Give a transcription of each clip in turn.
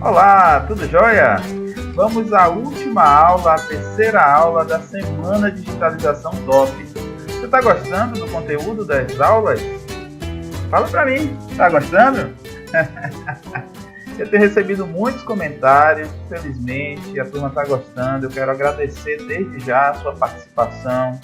Olá, tudo jóia? Vamos à última aula, a terceira aula da Semana Digitalização Top. Você está gostando do conteúdo das aulas? Fala para mim, está gostando? Eu tenho recebido muitos comentários, felizmente, a turma está gostando. Eu quero agradecer desde já a sua participação,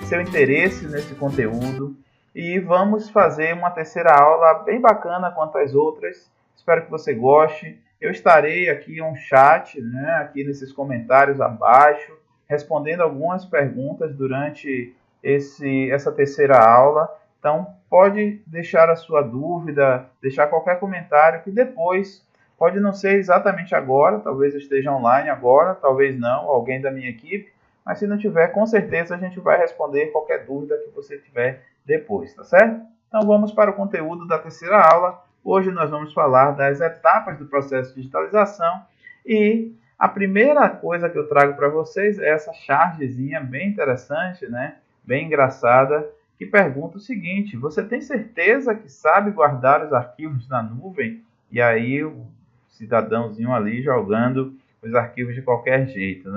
seu interesse nesse conteúdo. E vamos fazer uma terceira aula bem bacana quanto às outras. Espero que você goste. Eu estarei aqui em um chat, aqui nesses comentários abaixo, respondendo algumas perguntas durante essa terceira aula. Então, pode deixar a sua dúvida, deixar qualquer comentário que depois, pode não ser exatamente agora, talvez eu esteja online agora, talvez não, alguém da minha equipe, mas se não tiver, com certeza a gente vai responder qualquer dúvida que você tiver depois, tá certo? Então, vamos para o conteúdo da terceira aula. Hoje nós vamos falar das etapas do processo de digitalização e a primeira coisa que eu trago para vocês é essa chargezinha bem interessante, bem engraçada, que pergunta o seguinte: você tem certeza que sabe guardar os arquivos na nuvem? E aí o cidadãozinho ali jogando os arquivos de qualquer jeito,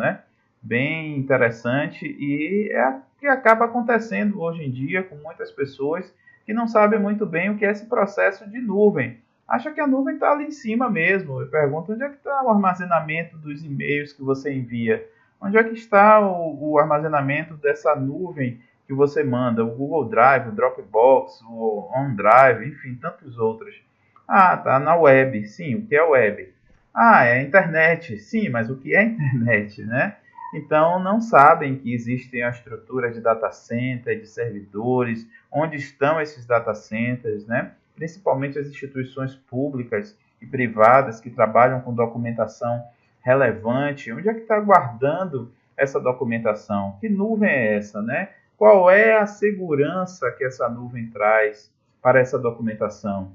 Bem interessante e é o que acaba acontecendo hoje em dia com muitas pessoas que não sabem muito bem o que é esse processo de nuvem. Acha que a nuvem está ali em cima mesmo. Eu pergunto, onde é que está o armazenamento dos e-mails que você envia? Onde é que está o armazenamento dessa nuvem que você manda? O Google Drive, o Dropbox, o OneDrive, enfim, tantos outros. Ah, tá na web. Sim, o que é web? Ah, é a internet. Sim, mas o que é a internet, Então, não sabem que existem a estrutura de data center, de servidores, onde estão esses data centers, Principalmente as instituições públicas e privadas que trabalham com documentação relevante. Onde é que está guardando essa documentação? Que nuvem é essa, Qual é a segurança que essa nuvem traz para essa documentação?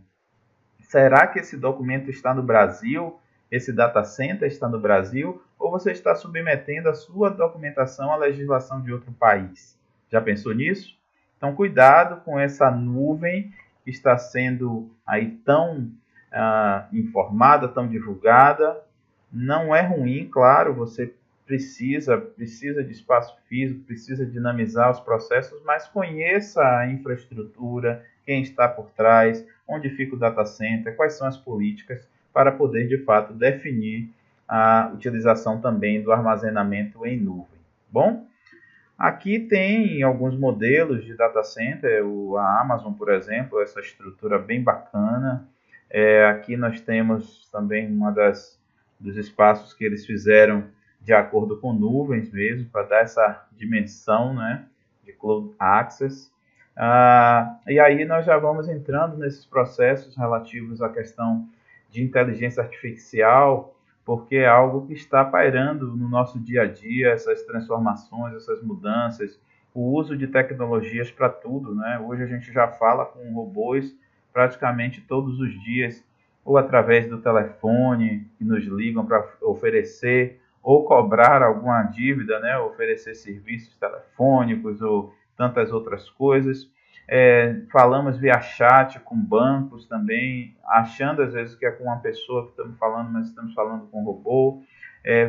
Será que esse documento está no Brasil? Esse data center está no Brasil? Ou você está submetendo a sua documentação à legislação de outro país? Já pensou nisso? Então, cuidado com essa nuvem que está sendo aí tão informada, tão divulgada. Não é ruim, claro, você precisa de espaço físico, precisa dinamizar os processos, mas conheça a infraestrutura, quem está por trás, onde fica o data center, quais são as políticas para poder, de fato, definir a utilização também do armazenamento em nuvem. Bom, aqui tem alguns modelos de data center, a Amazon, por exemplo, essa estrutura bem bacana. Aqui nós temos também dos espaços que eles fizeram de acordo com nuvens mesmo, para dar essa dimensão de Cloud Access. E aí nós já vamos entrando nesses processos relativos à questão de inteligência artificial, porque é algo que está pairando no nosso dia a dia, essas transformações, essas mudanças, o uso de tecnologias para tudo, Hoje a gente já fala com robôs praticamente todos os dias, ou através do telefone, que nos ligam para oferecer ou cobrar alguma dívida, oferecer serviços telefônicos ou tantas outras coisas. Falamos via chat com bancos também, achando às vezes que é com uma pessoa que estamos falando, mas estamos falando com um robô.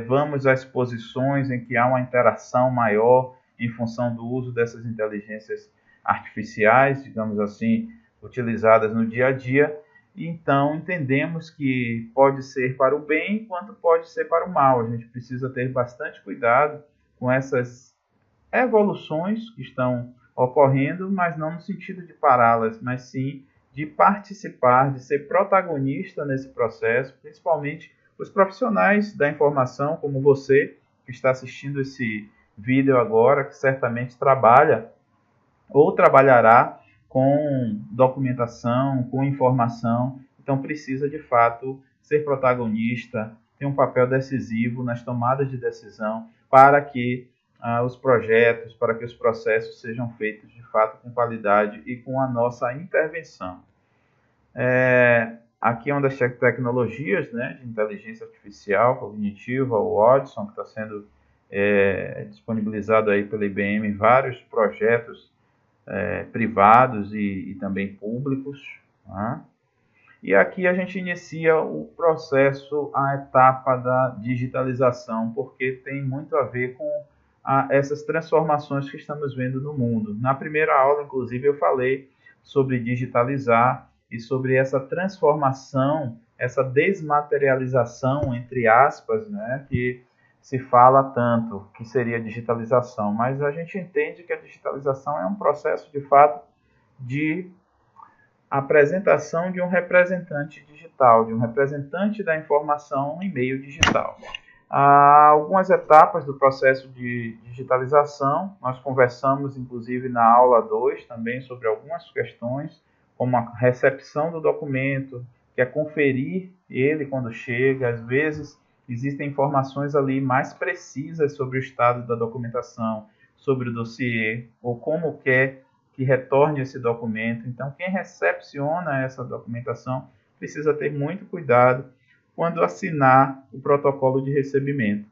Vamos a exposições em que há uma interação maior em função do uso dessas inteligências artificiais, digamos assim, utilizadas no dia a dia. Então, entendemos que pode ser para o bem, quanto pode ser para o mal. A gente precisa ter bastante cuidado com essas evoluções que estão ocorrendo, mas não no sentido de pará-las, mas sim de participar, de ser protagonista nesse processo, principalmente os profissionais da informação, como você, que está assistindo esse vídeo agora, que certamente trabalha ou trabalhará com documentação, com informação, então precisa de fato ser protagonista, ter um papel decisivo nas tomadas de decisão para que os projetos, para que os processos sejam feitos de fato com qualidade e com a nossa intervenção. Aqui é uma das tecnologias de inteligência artificial cognitiva, o Watson, que está sendo disponibilizado aí pela IBM em vários projetos privados e também públicos. E aqui a gente inicia o processo, a etapa da digitalização, porque tem muito a ver com essas transformações que estamos vendo no mundo. Na primeira aula, inclusive, eu falei sobre digitalizar e sobre essa transformação, essa desmaterialização, entre aspas, né, que se fala tanto que seria digitalização, mas a gente entende que a digitalização é um processo, de fato, de apresentação de um representante digital, de um representante da informação em meio digital. Há algumas etapas do processo de digitalização, nós conversamos inclusive na aula 2 também sobre algumas questões, como a recepção do documento, que é conferir ele quando chega, às vezes existem informações ali mais precisas sobre o estado da documentação, sobre o dossiê, ou como quer que retorne esse documento. Então, quem recepciona essa documentação precisa ter muito cuidado quando assinar o protocolo de recebimento.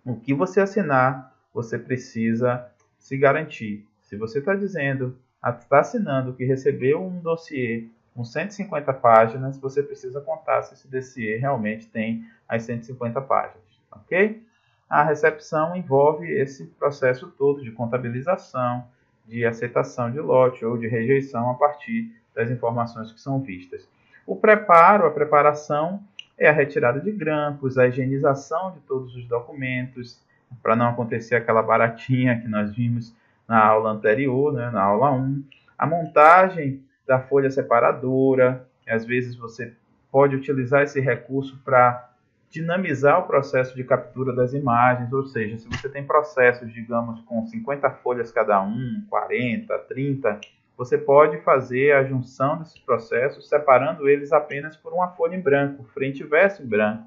O que você assinar, você precisa se garantir. Se você está dizendo, está assinando que recebeu um dossiê com 150 páginas, você precisa contar se esse dossiê realmente tem as 150 páginas, ok? A recepção envolve esse processo todo de contabilização, de aceitação de lote ou de rejeição a partir das informações que são vistas. O preparo, a preparação, é a retirada de grampos, a higienização de todos os documentos, para não acontecer aquela baratinha que nós vimos na aula anterior, né, na aula 1. A montagem da folha separadora, às vezes você pode utilizar esse recurso para dinamizar o processo de captura das imagens, ou seja, se você tem processos, digamos, com 50 folhas cada um, 40, 30, você pode fazer a junção desses processos, separando eles apenas por uma folha em branco, frente e verso em branco.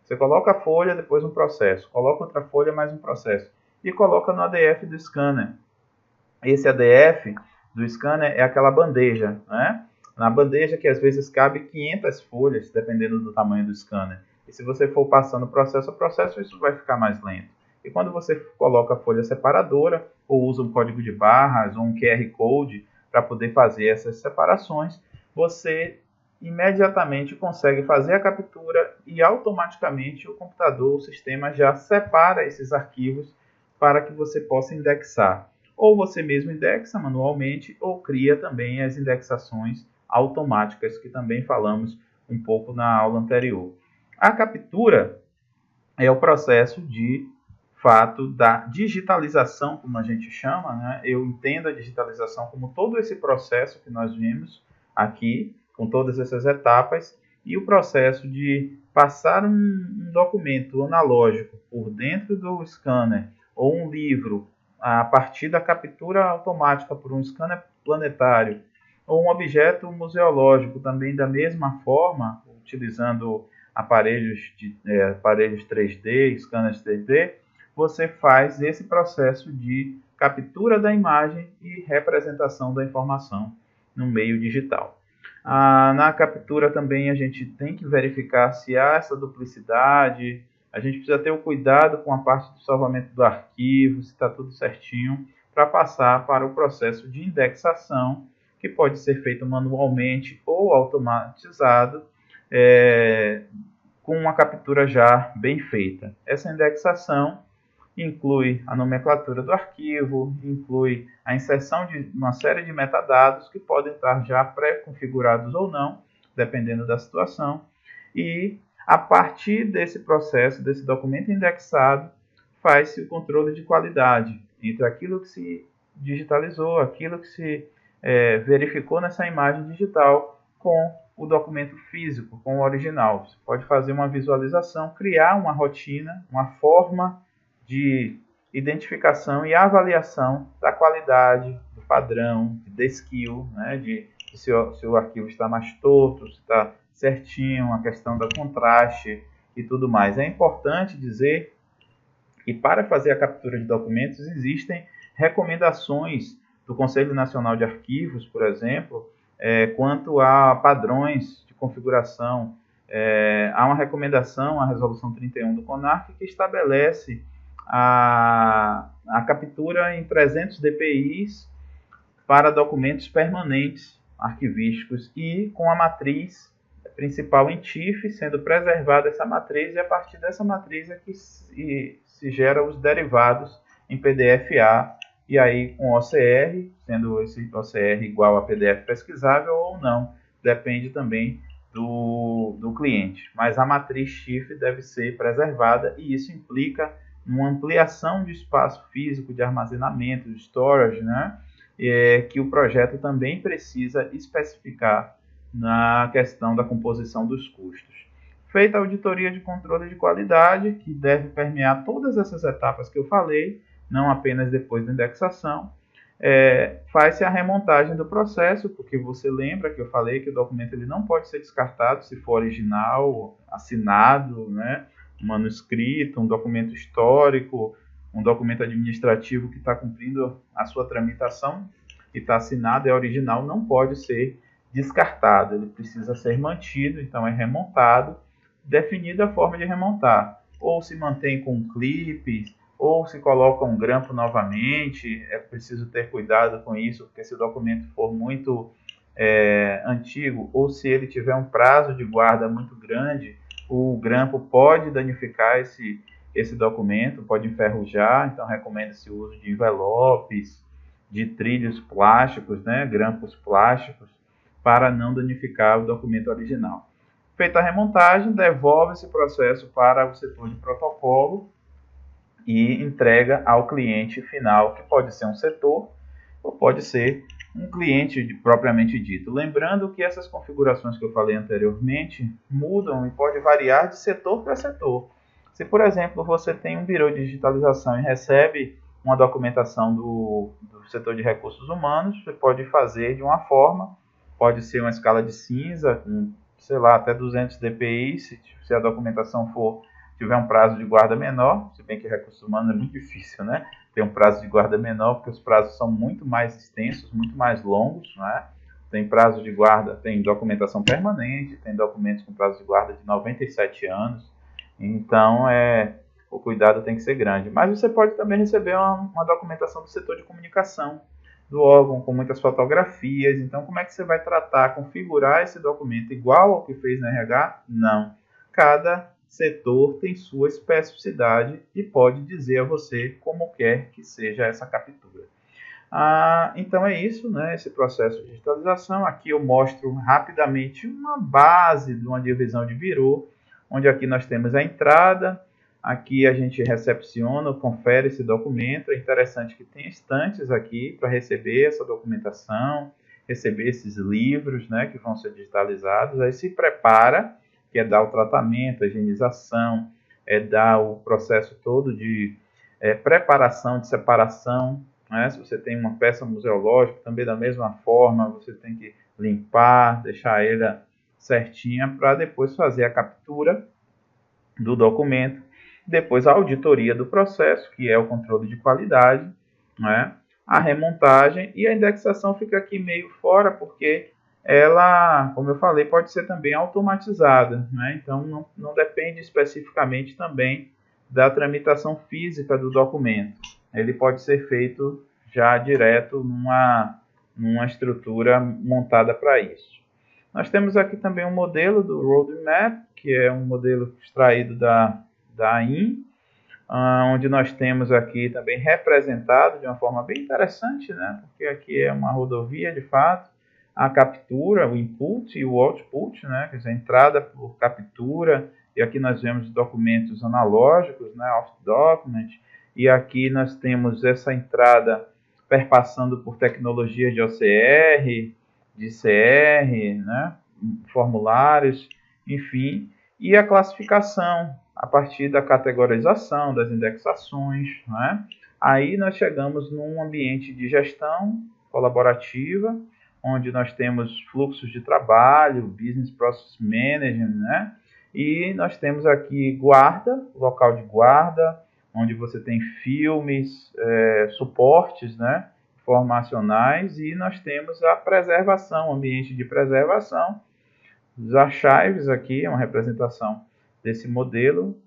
Você coloca a folha, depois um processo, coloca outra folha, mais um processo, e coloca no ADF do scanner. Esse ADF do scanner é aquela bandeja, né? Na bandeja que às vezes cabe 500 folhas, dependendo do tamanho do scanner. E se você for passando processo a processo, isso vai ficar mais lento. E quando você coloca a folha separadora, ou usa um código de barras, ou um QR Code, para poder fazer essas separações, você imediatamente consegue fazer a captura e automaticamente o computador, o sistema já separa esses arquivos para que você possa indexar. Ou você mesmo indexa manualmente, ou cria também as indexações automáticas, que também falamos um pouco na aula anterior. A captura é o processo de fato da digitalização, como a gente chama, né? Eu entendo a digitalização como todo esse processo que nós vimos aqui, com todas essas etapas, e o processo de passar um documento analógico por dentro do scanner, ou um livro a partir da captura automática por um scanner planetário, ou um objeto museológico também da mesma forma, utilizando aparelhos 3D, scanners 3D, você faz esse processo de captura da imagem e representação da informação no meio digital. Na captura também a gente tem que verificar se há essa duplicidade, a gente precisa ter o cuidado com a parte do salvamento do arquivo, se está tudo certinho, para passar para o processo de indexação, que pode ser feito manualmente ou automatizado, com uma captura já bem feita. Essa indexação inclui a nomenclatura do arquivo, inclui a inserção de uma série de metadados que podem estar já pré-configurados ou não, dependendo da situação, e a partir desse processo, desse documento indexado, faz-se o controle de qualidade entre aquilo que se digitalizou, aquilo que se verificou nessa imagem digital com o documento físico, com o original. Você pode fazer uma visualização, criar uma rotina, uma forma de identificação e avaliação da qualidade, do padrão, da skill, né, de se o arquivo está mais torto, se está certinho, a questão do contraste e tudo mais. É importante dizer que para fazer a captura de documentos existem recomendações do Conselho Nacional de Arquivos, por exemplo, quanto a padrões de configuração. Há uma recomendação, a Resolução 31 do CONARC, que estabelece a captura em 300 dpi para documentos permanentes, arquivísticos e com a matriz principal em TIFF, sendo preservada essa matriz, e a partir dessa matriz é que se gera os derivados em PDF-A, e aí com OCR, sendo esse OCR igual a PDF pesquisável ou não, depende também do cliente. Mas a matriz TIFF deve ser preservada, e isso implica uma ampliação de espaço físico de armazenamento, de storage, né? Que o projeto também precisa especificar na questão da composição dos custos. Feita a auditoria de controle de qualidade, que deve permear todas essas etapas que eu falei, não apenas depois da indexação, faz-se a remontagem do processo, porque você lembra que eu falei que o documento ele não pode ser descartado se for original, assinado, né? Um manuscrito, um documento histórico, um documento administrativo que está cumprindo a sua tramitação e está assinado, é original, não pode ser descartado, ele precisa ser mantido, então é remontado, definida a forma de remontar, ou se mantém com clipes, ou se coloca um grampo novamente, é preciso ter cuidado com isso, porque se o documento for muito antigo, ou se ele tiver um prazo de guarda muito grande, o grampo pode danificar esse documento, pode enferrujar, então recomenda-se o uso de envelopes, de trilhos plásticos, né, grampos plásticos, para não danificar o documento original. Feita a remontagem, devolve esse processo para o setor de protocolo e entrega ao cliente final, que pode ser um setor ou pode ser um cliente propriamente dito. Lembrando que essas configurações que eu falei anteriormente mudam e pode variar de setor para setor. Se, por exemplo, você tem um birô de digitalização e recebe uma documentação do setor de recursos humanos, você pode fazer de uma forma, pode ser uma escala de cinza, com, sei lá, até 200 dpi, se a documentação tiver um prazo de guarda menor, se bem que recursos humanos é muito difícil, né? Ter um prazo de guarda menor, porque os prazos são muito mais extensos, muito mais longos, né? Tem prazo de guarda, tem documentação permanente, tem documentos com prazo de guarda de 97 anos, então o cuidado tem que ser grande. Mas você pode também receber uma documentação do setor de comunicação do órgão, com muitas fotografias. Então, como é que você vai tratar, configurar esse documento igual ao que fez no RH? Não. Cada setor tem sua especificidade e pode dizer a você como quer que seja essa captura. Então é isso, né? Esse processo de digitalização. Aqui eu mostro rapidamente uma base de uma divisão de birô, onde aqui nós temos a entrada, aqui a gente recepciona, confere esse documento. É interessante que tem estantes aqui para receber essa documentação, receber esses livros, né, que vão ser digitalizados. Aí se prepara, que é dar o tratamento, a higienização, dar o processo todo de preparação, de separação, né? Se você tem uma peça museológica, também da mesma forma, você tem que limpar, deixar ela certinha, para depois fazer a captura do documento, depois a auditoria do processo, que é o controle de qualidade, né? A remontagem, e a indexação fica aqui meio fora, porque ela, como eu falei, pode ser também automatizada, né? Então não depende especificamente também da tramitação física do documento. Ele pode ser feito já direto numa estrutura montada para isso. Nós temos aqui também um modelo do Roadmap, que é um modelo extraído da AIM, onde nós temos aqui também representado de uma forma bem interessante, né? Porque aqui é uma rodovia de fato, a captura, o input e o output, né? Quer dizer, a entrada por captura, e aqui nós vemos documentos analógicos, né? Off document, e aqui nós temos essa entrada perpassando por tecnologias de OCR, de CR, né? Formulários, enfim, e a classificação a partir da categorização, das indexações, né? Aí nós chegamos num ambiente de gestão colaborativa, onde nós temos fluxos de trabalho, Business Process Management, né? E nós temos aqui guarda, local de guarda, onde você tem filmes, suportes, né? Informacionais, e nós temos a preservação, ambiente de preservação, os archives aqui, uma representação desse modelo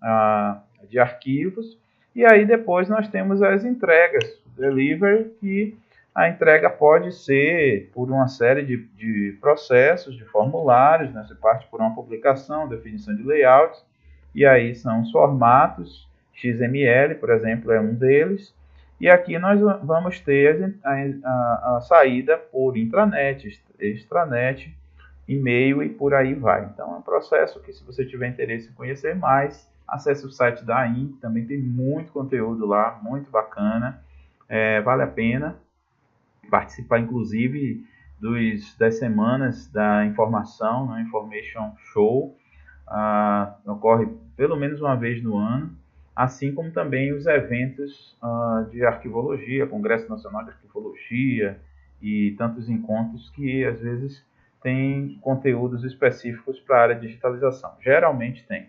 de arquivos, e aí depois nós temos as entregas, delivery, que A entrega pode ser por uma série de processos, de formulários, né? Você parte por uma publicação, definição de layouts, e aí são os formatos, XML, por exemplo, é um deles, e aqui nós vamos ter a saída por intranet, extranet, e-mail e por aí vai. Então é um processo que, se você tiver interesse em conhecer mais, acesse o site da AIN, também tem muito conteúdo lá, muito bacana, vale a pena participar, inclusive, das semanas da informação, né, Information Show, ocorre pelo menos uma vez no ano, assim como também os eventos de arquivologia, Congresso Nacional de Arquivologia e tantos encontros que às vezes têm conteúdos específicos para a área de digitalização. Geralmente tem.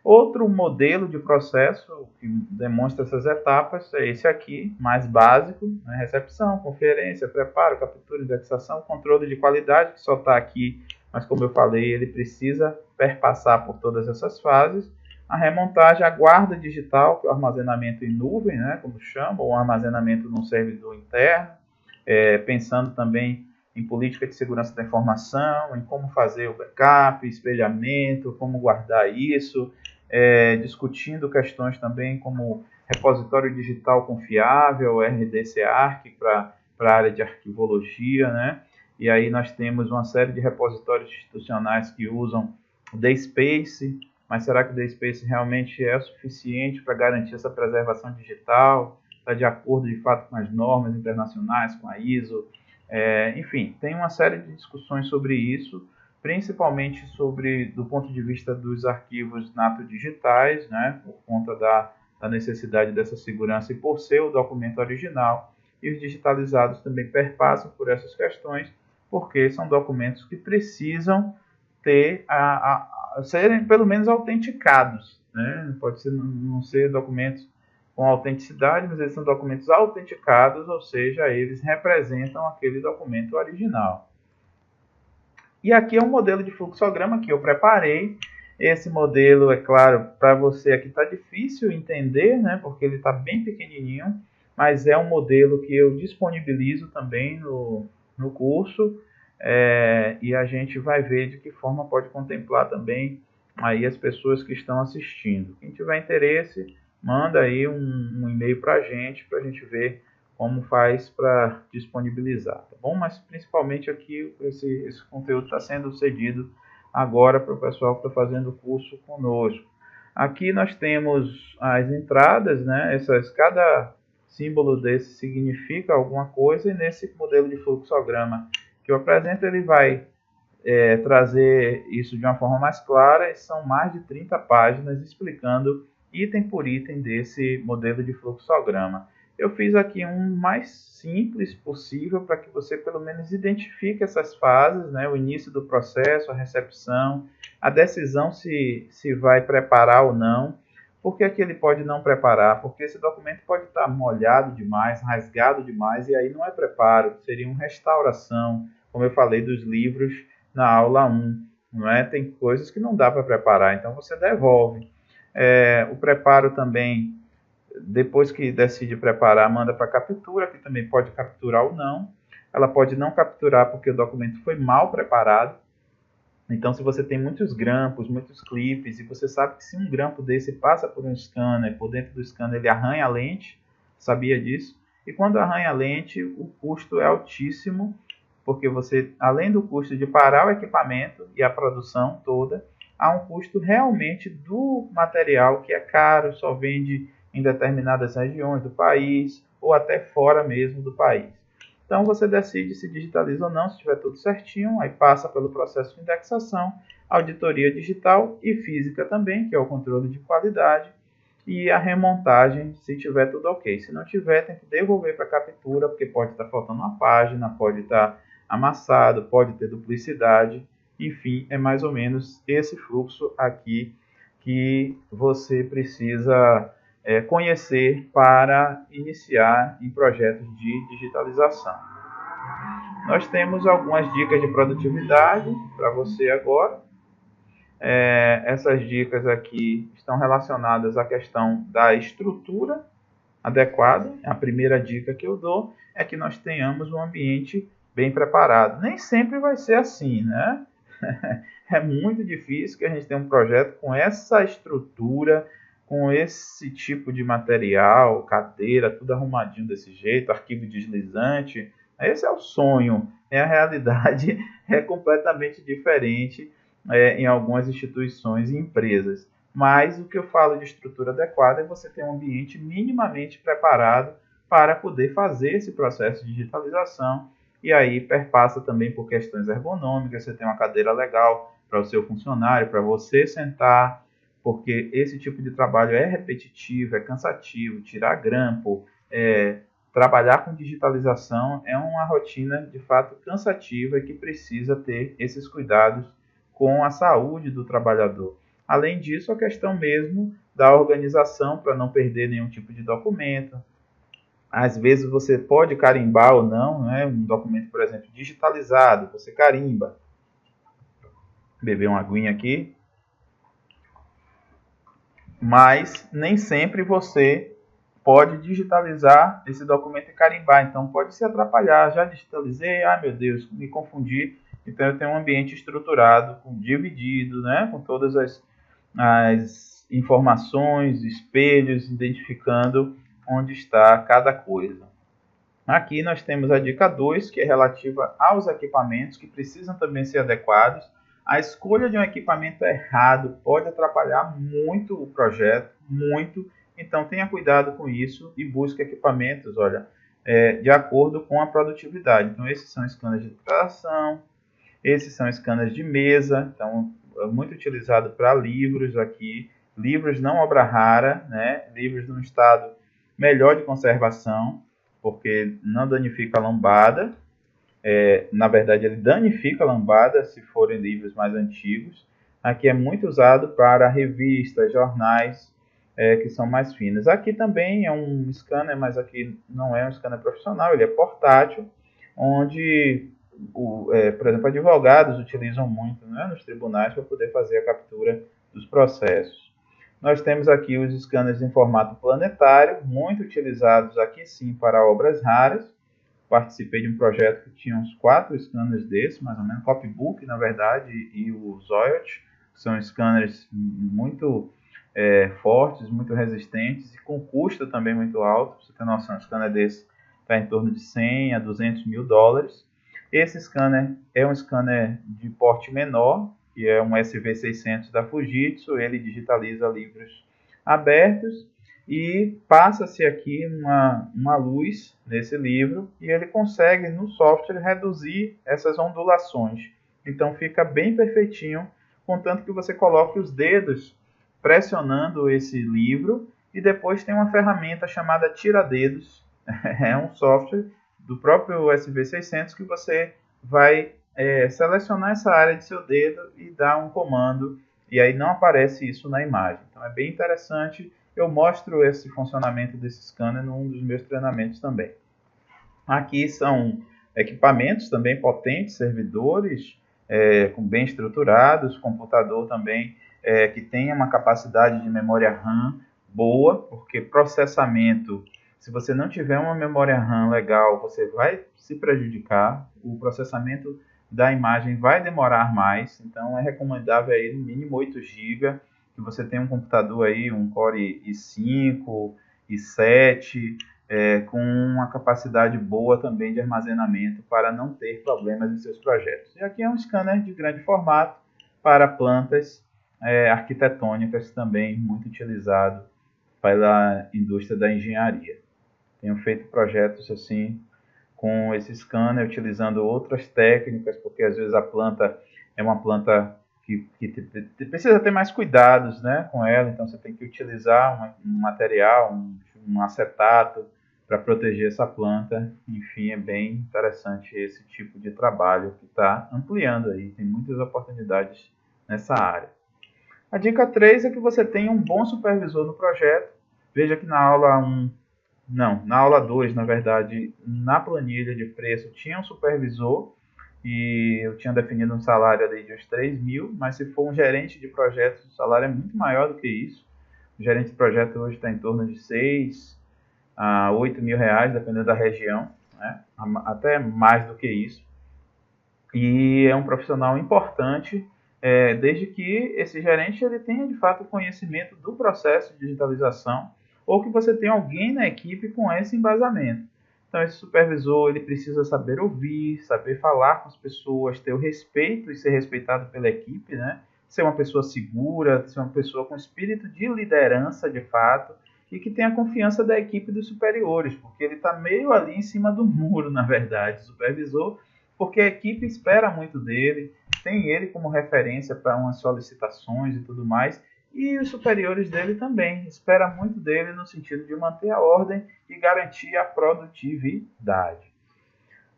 Outro modelo de processo que demonstra essas etapas é esse aqui, mais básico, né? Recepção, conferência, preparo, captura, indexação, controle de qualidade, que só está aqui, mas como eu falei, ele precisa perpassar por todas essas fases. A remontagem, a guarda digital, que é o armazenamento em nuvem, né, como chama, ou armazenamento num servidor interno, pensando também em política de segurança da informação, em como fazer o backup, espelhamento, como guardar isso, discutindo questões também como repositório digital confiável, RDC-ARC, para a área de arquivologia, né? E aí nós temos uma série de repositórios institucionais que usam o DSpace, mas será que o DSpace realmente é suficiente para garantir essa preservação digital? Está de acordo, de fato, com as normas internacionais, com a ISO? Enfim, tem uma série de discussões sobre isso, principalmente do ponto de vista dos arquivos nato-digitais, né, por conta da necessidade dessa segurança e por ser o documento original. E os digitalizados também perpassam por essas questões, porque são documentos que precisam serem pelo menos autenticados, né? Pode ser, não ser documentos com autenticidade, mas eles são documentos autenticados, ou seja, eles representam aquele documento original. E aqui é um modelo de fluxograma que eu preparei. Esse modelo, é claro, para você aqui está difícil entender, né? Porque ele está bem pequenininho, mas é um modelo que eu disponibilizo também no curso, e a gente vai ver de que forma pode contemplar também aí as pessoas que estão assistindo. Quem tiver interesse, manda aí um e-mail para a gente ver como faz para disponibilizar, tá bom? Mas principalmente aqui esse conteúdo está sendo cedido agora para o pessoal que está fazendo o curso conosco. Aqui nós temos as entradas, né? Cada símbolo desse significa alguma coisa, e nesse modelo de fluxograma que eu apresento, ele vai trazer isso de uma forma mais clara, e são mais de 30 páginas explicando item por item desse modelo de fluxograma. Eu fiz aqui um mais simples possível para que você pelo menos identifique essas fases, né? O início do processo, a recepção, a decisão se vai preparar ou não. Por que ele pode não preparar? Porque esse documento pode estar molhado demais, rasgado demais, e aí não é preparo, seria uma restauração, como eu falei dos livros na aula 1. Não é? Tem coisas que não dá para preparar, então você devolve. O preparo também, depois que decide preparar, manda para captura, que também pode capturar ou não. Ela pode não capturar porque o documento foi mal preparado. Então, se você tem muitos grampos, muitos clipes, e você sabe que se um grampo desse passa por um scanner, por dentro do scanner ele arranha a lente, sabia disso? E quando arranha a lente, o custo é altíssimo, porque você, além do custo de parar o equipamento e a produção toda, há um custo realmente do material que é caro, só vende em determinadas regiões do país, ou até fora mesmo do país. Então você decide se digitaliza ou não, se estiver tudo certinho, aí passa pelo processo de indexação, auditoria digital e física também, que é o controle de qualidade, e a remontagem, se tiver tudo ok. Se não tiver, tem que devolver para a captura, porque pode estar faltando uma página, pode estar amassado, pode ter duplicidade, enfim, é mais ou menos esse fluxo aqui que você precisa conhecer para iniciar em projetos de digitalização. Nós temos algumas dicas de produtividade para você agora. Essas dicas aqui estão relacionadas à questão da estrutura adequado, a primeira dica que eu dou é que nós tenhamos um ambiente bem preparado. Nem sempre vai ser assim, né? É muito difícil que a gente tenha um projeto com essa estrutura, com esse tipo de material, cadeira, tudo arrumadinho desse jeito, arquivo deslizante. Esse é o sonho. A realidade é completamente diferente em algumas instituições e empresas. Mas o que eu falo de estrutura adequada é você ter um ambiente minimamente preparado para poder fazer esse processo de digitalização. E aí perpassa também por questões ergonômicas, você tem uma cadeira legal para o seu funcionário, para você sentar, porque esse tipo de trabalho é repetitivo, é cansativo, tirar grampo, trabalhar com digitalização é uma rotina de fato cansativa e que precisa ter esses cuidados com a saúde do trabalhador. Além disso, a questão mesmo da organização para não perder nenhum tipo de documento. Às vezes você pode carimbar ou não, né? Um documento, por exemplo, digitalizado, você carimba. Beber uma aguinha aqui. Mas nem sempre você pode digitalizar esse documento e carimbar. Então pode se atrapalhar. Já digitalizei, meu Deus, me confundi. Então eu tenho um ambiente estruturado, dividido, né? Com todas as informações, espelhos, identificando onde está cada coisa. Aqui nós temos a dica 2, que é relativa aos equipamentos, que precisam também ser adequados. A escolha de um equipamento errado pode atrapalhar muito o projeto, muito. Então tenha cuidado com isso e busque equipamentos, de acordo com a produtividade. Então esses são scanners de tração, esses são scanners de mesa, então é muito utilizado para livros aqui, livros não obra rara, né? Livros num estado melhor de conservação, porque não danifica a lombada. Na verdade, ele danifica a lombada se forem livros mais antigos. Aqui é muito usado para revistas, jornais, que são mais finos. Aqui também é um scanner, mas aqui não é um scanner profissional, ele é portátil, onde, por exemplo, advogados utilizam muito, né, nos tribunais para poder fazer a captura dos processos. Nós temos aqui os scanners em formato planetário, muito utilizados aqui sim para obras raras. Participei de um projeto que tinha uns 4 scanners desses, mais ou menos, Copybook, na verdade, e o Zoyot, que são scanners muito fortes, muito resistentes e com custo também muito alto. Pra você ter noção, um scanner desse está em torno de 100 a 200 mil dólares. Esse scanner é um scanner de porte menor, que é um SV600 da Fujitsu. Ele digitaliza livros abertos e passa-se aqui uma luz nesse livro e ele consegue no software reduzir essas ondulações. Então fica bem perfeitinho, contanto que você coloque os dedos pressionando esse livro e depois tem uma ferramenta chamada tira-dedos. É um software do próprio SV600 que você vai selecionar essa área de seu dedo e dar um comando, e aí não aparece isso na imagem. Então é bem interessante. Eu mostro esse funcionamento desse scanner num dos meus treinamentos também. Aqui são equipamentos também potentes, servidores bem estruturados, computador também que tenha uma capacidade de memória RAM boa, porque processamento, se você não tiver uma memória RAM legal, você vai se prejudicar. O processamento da imagem vai demorar mais, então é recomendável aí no mínimo 8 GB, que você tenha um computador aí, um Core i5, i7, com uma capacidade boa também de armazenamento para não ter problemas em seus projetos. E aqui é um scanner de grande formato para plantas arquitetônicas, também muito utilizado pela indústria da engenharia. Tenho feito projetos assim com esse scanner, utilizando outras técnicas, porque às vezes a planta é uma planta que precisa ter mais cuidados, né, com ela, então você tem que utilizar um material, um acetato para proteger essa planta. Enfim, é bem interessante esse tipo de trabalho que está ampliando aí, tem muitas oportunidades nessa área. A dica 3 é que você tenha um bom supervisor no projeto. Veja que na aula 2, na verdade, na planilha de preço tinha um supervisor e eu tinha definido um salário ali de uns 3 mil, mas se for um gerente de projetos, o salário é muito maior do que isso. O gerente de projeto hoje está em torno de 6, a R$ 8.000, dependendo da região, né? Até mais do que isso. E é um profissional importante, desde que esse gerente ele tenha de fato conhecimento do processo de digitalização ou que você tenha alguém na equipe com esse embasamento. Então esse supervisor ele precisa saber ouvir, saber falar com as pessoas, ter o respeito e ser respeitado pela equipe, né? Ser uma pessoa segura, ser uma pessoa com espírito de liderança de fato e que tenha confiança da equipe dos superiores, porque ele está meio ali em cima do muro, na verdade, o supervisor, porque a equipe espera muito dele, tem ele como referência para umas solicitações e tudo mais, e os superiores dele também esperam muito dele no sentido de manter a ordem e garantir a produtividade.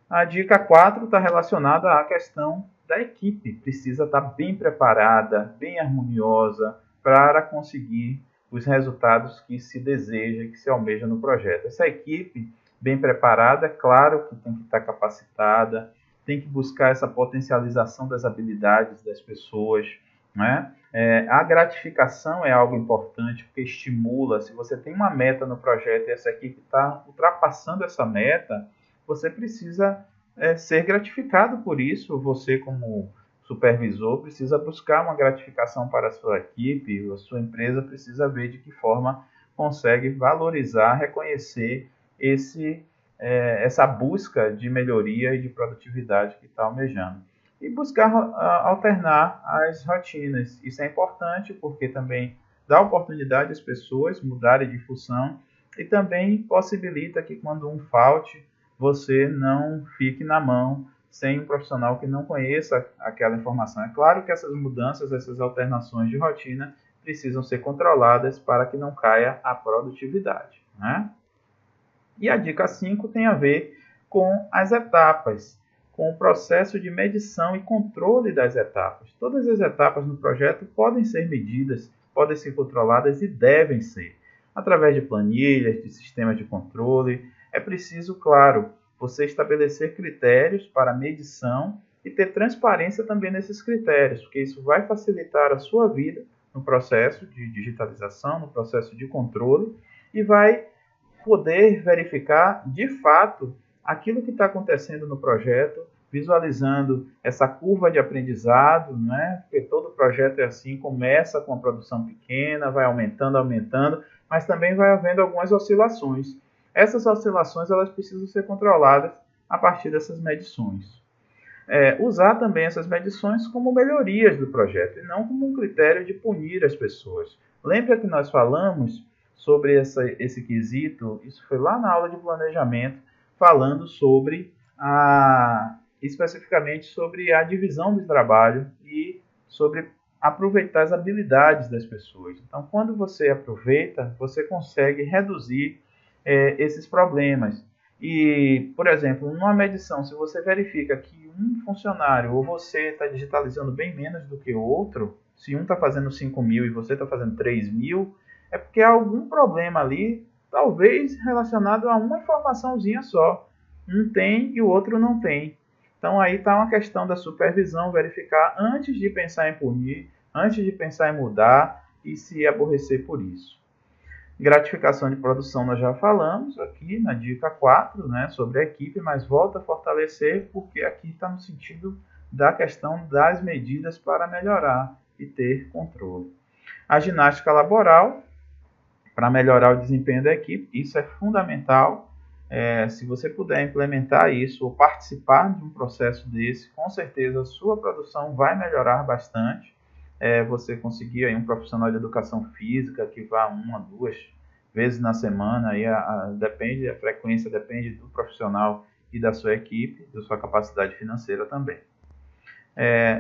A dica 4 está relacionada à questão da equipe, precisa estar bem preparada, bem harmoniosa para conseguir os resultados que se deseja, que se almeja no projeto. Essa equipe bem preparada, é claro que tem que estar capacitada, tem que buscar essa potencialização das habilidades das pessoas, né? A gratificação é algo importante, porque estimula. Se você tem uma meta no projeto e essa equipe está ultrapassando essa meta, você precisa ser gratificado por isso. Você, como supervisor, precisa buscar uma gratificação para a sua equipe, a sua empresa precisa ver de que forma consegue valorizar, reconhecer essa busca de melhoria e de produtividade que está almejando. E buscar alternar as rotinas. Isso é importante porque também dá oportunidade às pessoas mudarem de função e também possibilita que quando um falte, você não fique na mão sem um profissional que não conheça aquela informação. É claro que essas mudanças, essas alternações de rotina precisam ser controladas para que não caia a produtividade, né? E a dica 5 tem a ver com as etapas, com o processo de medição e controle das etapas. Todas as etapas no projeto podem ser medidas, podem ser controladas e devem ser. Através de planilhas, de sistemas de controle, é preciso, claro, você estabelecer critérios para medição e ter transparência também nesses critérios, porque isso vai facilitar a sua vida no processo de digitalização, no processo de controle e vai poder verificar de fato aquilo que está acontecendo no projeto, visualizando essa curva de aprendizado, né? Porque todo projeto é assim, começa com uma produção pequena, vai aumentando, mas também vai havendo algumas oscilações. Essas oscilações elas precisam ser controladas a partir dessas medições. Usar também essas medições como melhorias do projeto e não como um critério de punir as pessoas. Lembra que nós falamos sobre esse quesito, isso foi lá na aula de planejamento, falando sobre especificamente sobre a divisão do trabalho e sobre aproveitar as habilidades das pessoas. Então, quando você aproveita, você consegue reduzir esses problemas. E, por exemplo, numa medição, se você verifica que um funcionário ou você está digitalizando bem menos do que o outro, se um está fazendo 5.000 e você está fazendo 3.000, é porque há algum problema ali, talvez relacionado a uma informaçãozinha só. Um tem e o outro não tem. Então aí está uma questão da supervisão, verificar antes de pensar em punir, antes de pensar em mudar e se aborrecer por isso. Gratificação de produção nós já falamos aqui na dica 4, né, sobre a equipe, mas volta a fortalecer porque aqui está no sentido da questão das medidas para melhorar e ter controle. A ginástica laboral, para melhorar o desempenho da equipe, isso é fundamental. Se você puder implementar isso ou participar de um processo desse, com certeza a sua produção vai melhorar bastante. Você conseguir aí um profissional de educação física que vá 1 a 2 vezes na semana, aí depende, a frequência depende do profissional e da sua equipe, da sua capacidade financeira também.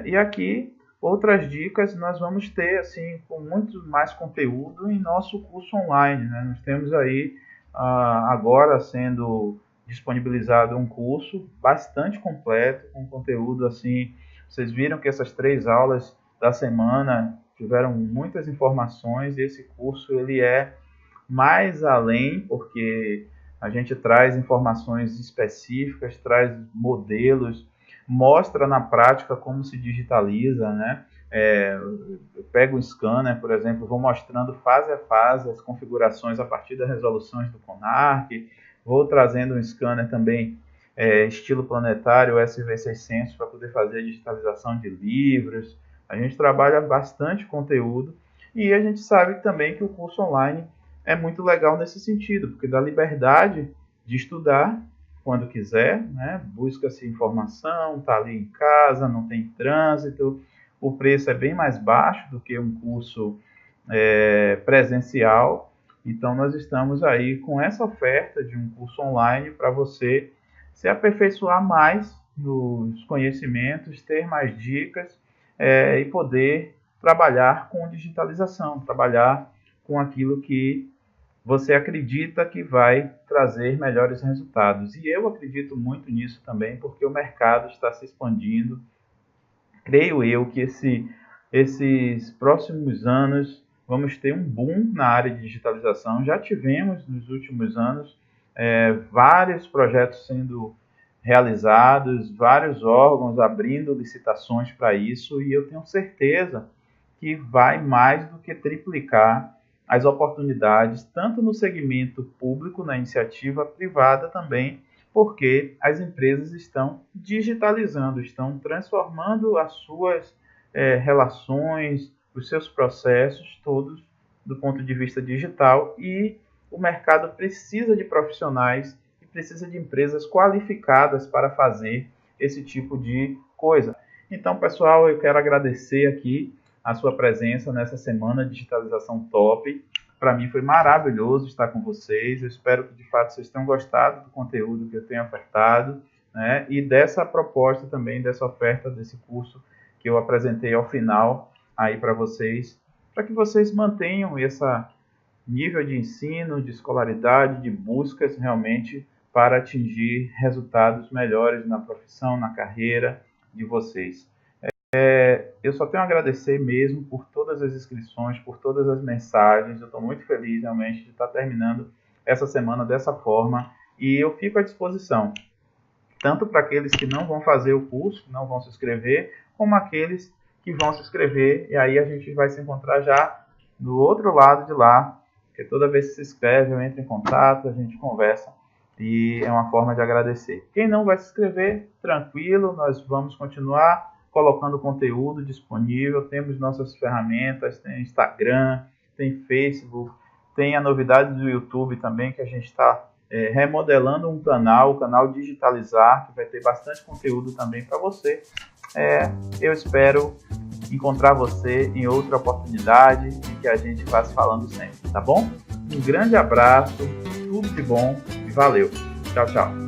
E aqui, outras dicas nós vamos ter assim, com muito mais conteúdo em nosso curso online, né? Nós temos aí agora sendo disponibilizado um curso bastante completo, com conteúdo assim, vocês viram que essas 3 aulas da semana tiveram muitas informações e esse curso ele é mais além, porque a gente traz informações específicas, traz modelos, mostra na prática como se digitaliza, né? Eu pego um scanner, por exemplo, vou mostrando fase a fase as configurações a partir das resoluções do CONARC, vou trazendo um scanner também estilo planetário SV600 para poder fazer a digitalização de livros. A gente trabalha bastante conteúdo e a gente sabe também que o curso online é muito legal nesse sentido, porque dá liberdade de estudar quando quiser, né? Busca-se informação, está ali em casa, não tem trânsito, o preço é bem mais baixo do que um curso presencial. Então, nós estamos aí com essa oferta de um curso online para você se aperfeiçoar mais nos conhecimentos, ter mais dicas e poder trabalhar com digitalização, trabalhar com aquilo que você acredita que vai trazer melhores resultados. E eu acredito muito nisso também, porque o mercado está se expandindo. Creio eu que esses próximos anos vamos ter um boom na área de digitalização. Já tivemos nos últimos anos vários projetos sendo realizados, vários órgãos abrindo licitações para isso, e eu tenho certeza que vai mais do que triplicar as oportunidades, tanto no segmento público, na iniciativa privada também, porque as empresas estão digitalizando, estão transformando as suas relações, os seus processos todos do ponto de vista digital, e o mercado precisa de profissionais e precisa de empresas qualificadas para fazer esse tipo de coisa. Então, pessoal, eu quero agradecer aqui a sua presença nessa semana Digitalização Top. Para mim foi maravilhoso estar com vocês. Eu espero que, de fato, vocês tenham gostado do conteúdo que eu tenho ofertado, né? E dessa proposta também, dessa oferta, desse curso que eu apresentei ao final aí para vocês, para que vocês mantenham esse nível de ensino, de escolaridade, de buscas realmente para atingir resultados melhores na profissão, na carreira de vocês. Eu só tenho a agradecer mesmo por todas as inscrições, por todas as mensagens. Eu estou muito feliz realmente de estar terminando essa semana dessa forma, e eu fico à disposição, tanto para aqueles que não vão fazer o curso, não vão se inscrever, como aqueles que vão se inscrever, e aí a gente vai se encontrar já do outro lado de lá, porque toda vez que se inscreve eu entro em contato, a gente conversa, e é uma forma de agradecer. Quem não vai se inscrever, tranquilo, nós vamos continuar colocando conteúdo disponível. Temos nossas ferramentas, tem Instagram, tem Facebook, tem a novidade do YouTube também, que a gente está remodelando um canal, o canal Digitalizar, que vai ter bastante conteúdo também para você. Eu espero encontrar você em outra oportunidade e que a gente vá se falando sempre, tá bom? Um grande abraço, tudo de bom e valeu. Tchau, tchau.